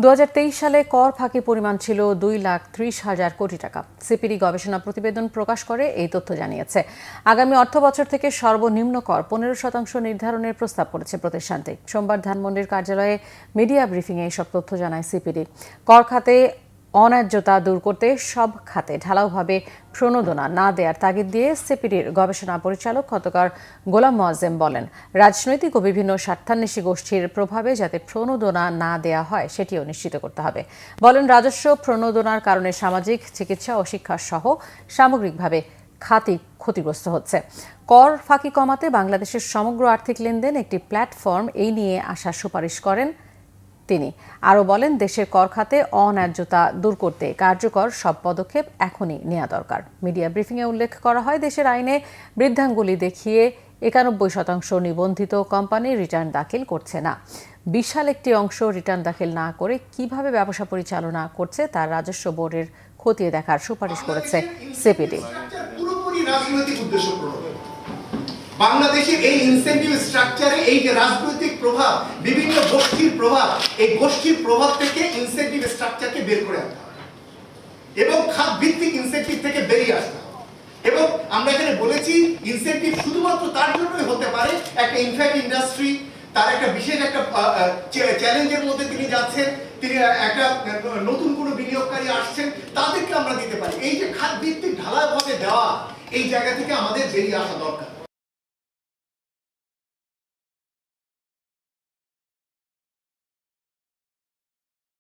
2023 সালে কর ফাঁকি পরিমাণ ছিল 2,30,000 কোটি টাকা। সিপিডি গবেষণা প্রতিবেদন প্রকাশ করে এই তথ্য জানিয়েছে। আগামী অর্থবছর থেকে সর্বনিম্ন কর 15% নির্ধারণের প্রস্তাব করেছে প্রতিষ্ঠানটি। সোমবার ধানমন্ডির কার্যালয়ে মিডিয়া ব্রিফিংয়ে এসব তথ্য জানায় সিপিডি। কর খাতে অন্যায্যতা দূর করতে সব খাতে ঢালাওভাবে প্রণোদনা না দেওয়ার তাগিদ দিয়ে সিপিডির গবেষণা পরিচালক খন্দকার গোলাম মোয়াজ্জেম বলেন, রাজনৈতিক ও বিভিন্ন স্বার্থান্বেষী গোষ্ঠীর প্রভাবে যাতে প্রণোদনা না দেওয়া হয় সেটিও নিশ্চিত করতে হবে। বলেন, রাজস্ব প্রণোদনার কারণে সামাজিক, চিকিৎসা ও শিক্ষা সহ সামগ্রিকভাবে খাতই ক্ষতিগ্রস্ত হচ্ছে। কর ফাঁকি কমাতে বাংলাদেশের সমগ্র আর্থিক লেনদেন একটি প্ল্যাটফর্ম এই নিয়ে আসার সুপারিশ করেন তিনি। আরও বলেন, দেশের কর খাতে অন্যায্যতা দূর করতে কার্যকর সব পদক্ষেপ এখনই নেওয়া দরকার। মিডিয়া ব্রিফিংয়ে উল্লেখ করা হয়, দেশের আইনে বৃদ্ধাঙ্গুলি দেখিয়ে 91% নিবন্ধিত কোম্পানি রিটার্ন দাখিল করছে না। বিশাল একটি অংশ রিটার্ন দাখিল না করে কিভাবে ব্যবসা পরিচালনা করছে তার রাজস্ব বোর্ডের খতিয়ে দেখার সুপারিশ করেছে সিপিডি। বাংলাদেশের এই ইনসেন্টিভ স্ট্রাকচারে এই যে রাজনৈতিক প্রভাব, বিভিন্ন গোষ্ঠীর প্রভাব, এই গোষ্ঠীর প্রভাব থেকে ইনসেন্টিভ স্ট্রাকচারকে বের করে আনতে হবে এবং খাত ভিত্তিক ইনসেন্টিভ থেকে বেরিয়ে আসতে হবে। এবং আমরা এখানে বলেছি, ইনসেন্টিভ শুধুমাত্র তার জন্যই হতে পারে একটা ইনফ্যাক্ট ইন্ডাস্ট্রি তার একটা বিশেষ একটা চ্যালেঞ্জের মধ্যে তিনি যাচ্ছেন, তিনি একটা নতুন কোনো বিনিয়োগকারী আসছেন, তাদেরকে আমরা দিতে পারি। এই যে খাত ভিত্তিক ঢালাভাবে দেওয়া, এই জায়গা থেকে আমাদের বেরিয়ে আসা দরকার।